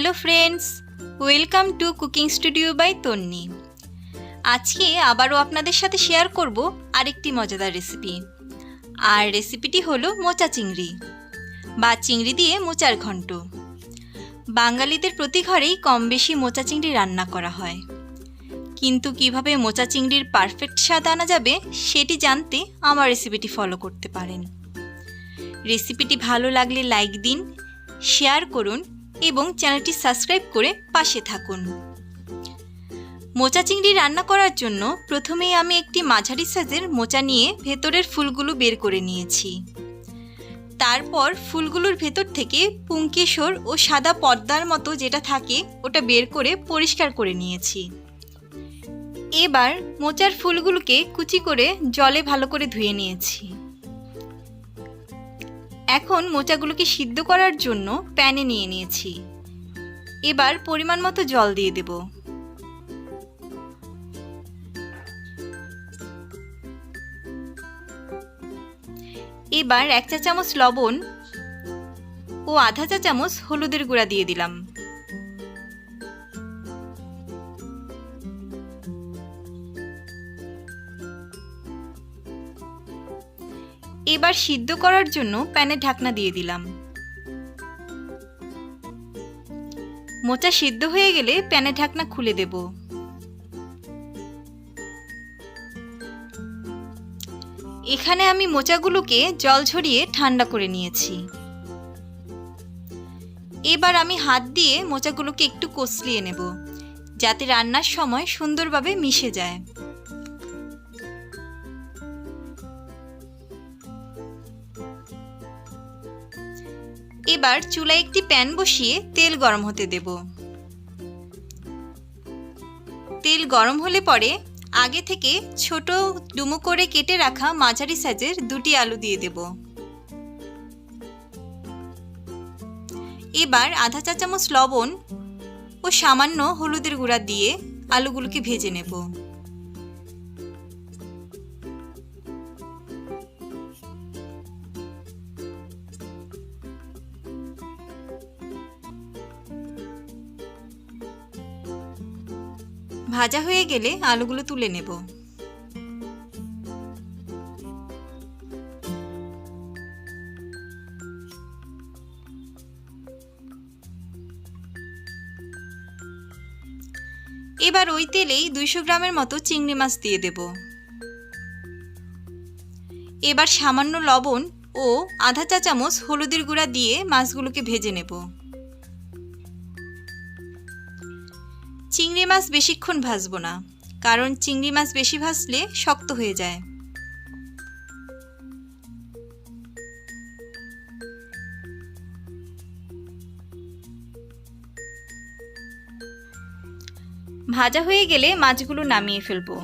Hello friends, welcome to cooking studio by Tonni. আজকে আবারও আপনাদের সাথে শেয়ার করব আরেকটি মজাদার রেসিপি। আর রেসিপিটি হলো মোচা চিংড়ি বা চিংড়ি দিয়ে মোচার ঘন্ট। বাঙালিদের প্রতি ঘরেই কম বেশি মোচা চিংড়ি রান্না করা হয়, কিন্তু কিভাবে মোচা চিংড়ির পারফেক্ট স্বাদ আনা যাবে সেটি জানতে আমার রেসিপিটি ফলো করতে পারেন। রেসিপিটি ভালো লাগলে লাইক দিন, শেয়ার করুন এবং চ্যানেলটি সাবস্ক্রাইব করে পাশে থাকুন। মোচা চিংড়ি রান্না করার জন্য প্রথমেই আমি একটি মাঝারি সাইজের মোচা নিয়ে ভেতরের ফুলগুলো বের করে নিয়েছি। তারপর ফুলগুলোর ভেতর থেকে পুংকেশর ও সাদা পর্দার মতো যেটা থাকে ওটা বের করে পরিষ্কার করে নিয়েছি। এবার মোচার ফুলগুলোকে কুচি করে জলে ভালো করে ধুয়ে নিয়েছি। এখন মোচাগুলোকে সিদ্ধ করার জন্য প্যানে নিয়ে নিয়েছি। এবার পরিমাণ মতো জল দিয়ে দেব। এবার 1 চা চামচ লবণ ও আধা চা চামচ হলুদের গুঁড়া দিয়ে দিলাম। এবার সিদ্ধ করার জন্য প্যানে ঢাকনা দিয়ে দিলাম। মোচা সিদ্ধ হয়ে গেলে প্যানে ঢাকনা খুলে দেব। এখানে আমি মোচাগুলোকে জল ঝরিয়ে ঠান্ডা করে নিয়েছি। এবার আমি হাত দিয়ে মোচাগুলোকে একটু কষলিয়ে নেব, যাতে রান্নার সময় সুন্দরভাবে মিশে যায়। এবার চুলায় একটি প্যান বসিয়ে তেল গরম হতে দেব। তেল গরম হলে পরে আগে থেকে ছোট ডুমো করে কেটে রাখা মাঝারি সাইজের 2টি আলু দিয়ে দেব। এবার আধা চা চামচ লবণ ও সামান্য হলুদের গুঁড়া দিয়ে আলুগুলোকে ভেজে নেব। ভাজা হয়ে গেলে আলুগুলো তুলে নেব। এবার ওই তেলেই 200 গ্রামের মতো চিংড়ি মাছ দিয়ে দেব। এবার সামান্য লবণ ও আধা চা চামচ হলুদের গুঁড়া দিয়ে মাছগুলোকে ভেজে নেব। চিংড়ি মাছ বেশিক্ষণ ভাজবো না, কারণ চিংড়ি মাছ বেশি ভাজলে শক্ত হয়ে যায়। ভাজা হয়ে গেলে মাছগুলো নামিয়ে ফেলবো।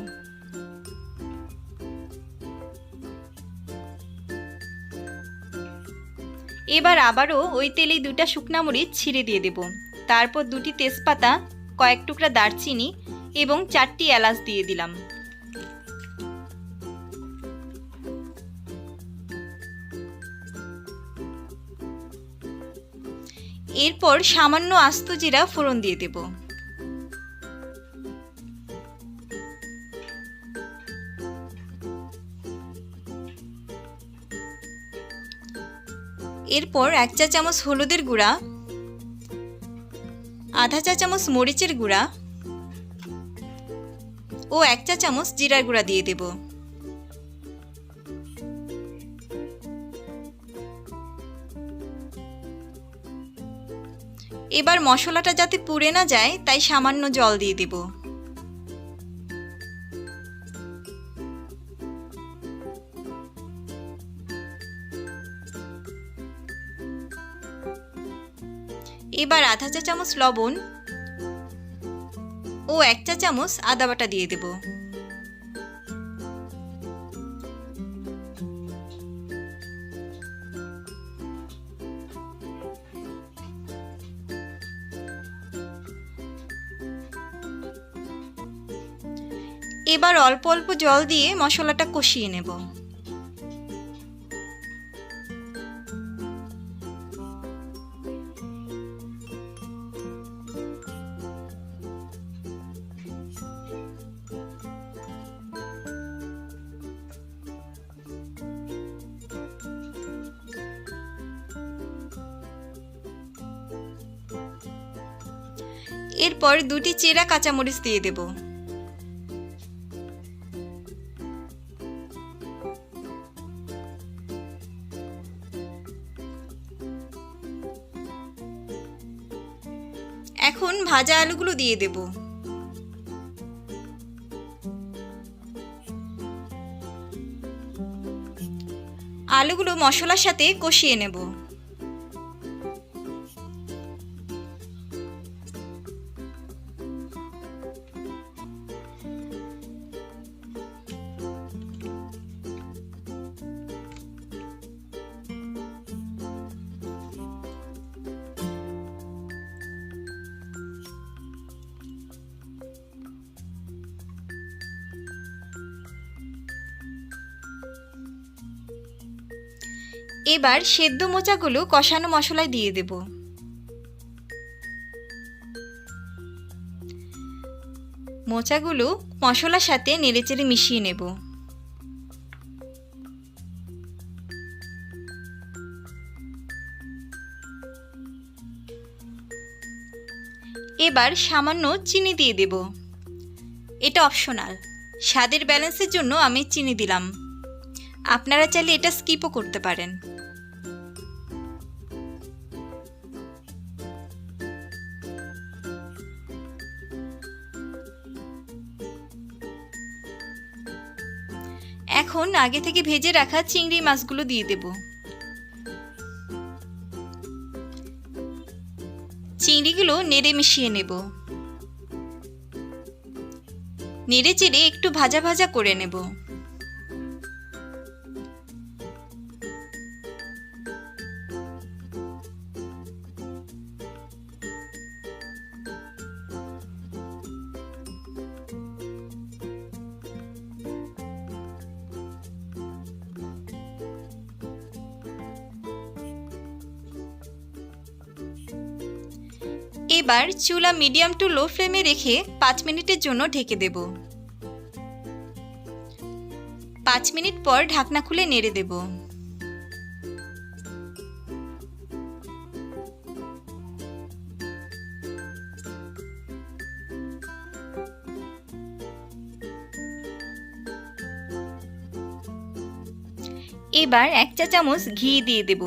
এবার আবারও ওই তেলেই 2টা শুকনা মরিচ ছিঁড়ে দিয়ে দেব। তারপর 2টি তেজপাতা, কয়েক টুকরা দারচিনি এবং 4টি এলাচ দিয়ে দিলাম। এরপর সামান্য আস্ত জিরা ফোড়ন দিয়ে দেব। এরপর 1 চা চামচ হলুদের গুঁড়া, আধা চা চামচ মরিচের গুঁড়া ও 1 চা চামচ জিরার গুঁড়া দিয়ে দেব। এবার মশলাটা যাতে পুড়ে না যায় তাই সামান্য জল দিয়ে দেব। এবার আধা চা চামচ লবণ ও 1 চা চামচ আদা বাটা দিয়ে দেব। এবার অল্প অল্প জল দিয়ে মশলাটা কষিয়ে নেব। এরপর 2টি চেরা কাঁচামরিচ দিয়ে দেব। এখন ভাজা আলুগুলো দিয়ে দেব। আলুগুলো মশলার সাথে কষিয়ে নেব। এবার সেদ্ধ মোচাগুলো কষানো মশলায় দিয়ে দেব। মোচাগুলো মশলার সাথে নেড়েচেড়ে মিশিয়ে নেব। এবার সামান্য চিনি দিয়ে দেব। এটা অপশনাল, স্বাদের ব্যালেন্সের জন্য আমি চিনি দিলাম। আপনারা চাইলে এটা স্কিপও করতে পারেন। এখন আগে থেকে ভেজে রাখা চিংড়ি মাছগুলো দিয়ে দেব। চিংড়িগুলো নেড়ে মিশিয়ে নেব। নেড়ে চেড়ে একটু ভাজা ভাজা করে নেব। এবার চুলা মিডিয়াম টু লো ফ্লেমে রেখে 5 মিনিটের জন্য ঢেকে দেব। 5 মিনিট পর ঢাকনা খুলে নেড়ে দেব। এবার 1 চা চামচ ঘি দিয়ে দেব।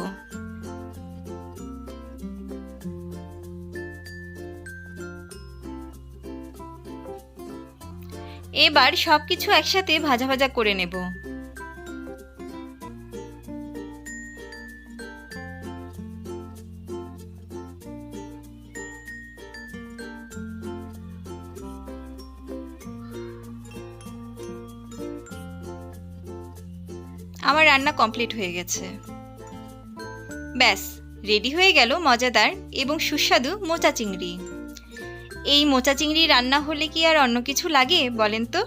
এবার সবকিছু একসাথে ভাজা ভাজা করে নেব। আমার রান্না কমপ্লিট হয়ে গেছে। ব্যাস, রেডি হয়ে গেল মজাদার এবং সুস্বাদু মোচা চিংড়ি। এই মোচা চিংড়ি রান্না হলে কি আর অন্য কিছু লাগে বলেন তো?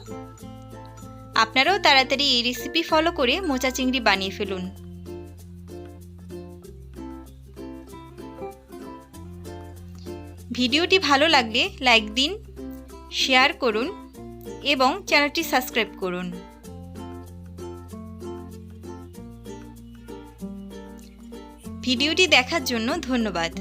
আপনারাও তাড়াতাড়ি এই রেসিপি ফলো করে মোচা চিংড়ি বানিয়ে ফেলুন। ভিডিওটি ভালো লাগলে লাইক দিন, শেয়ার করুন এবং চ্যানেলটি সাবস্ক্রাইব করুন। ভিডিওটি দেখার জন্য ধন্যবাদ।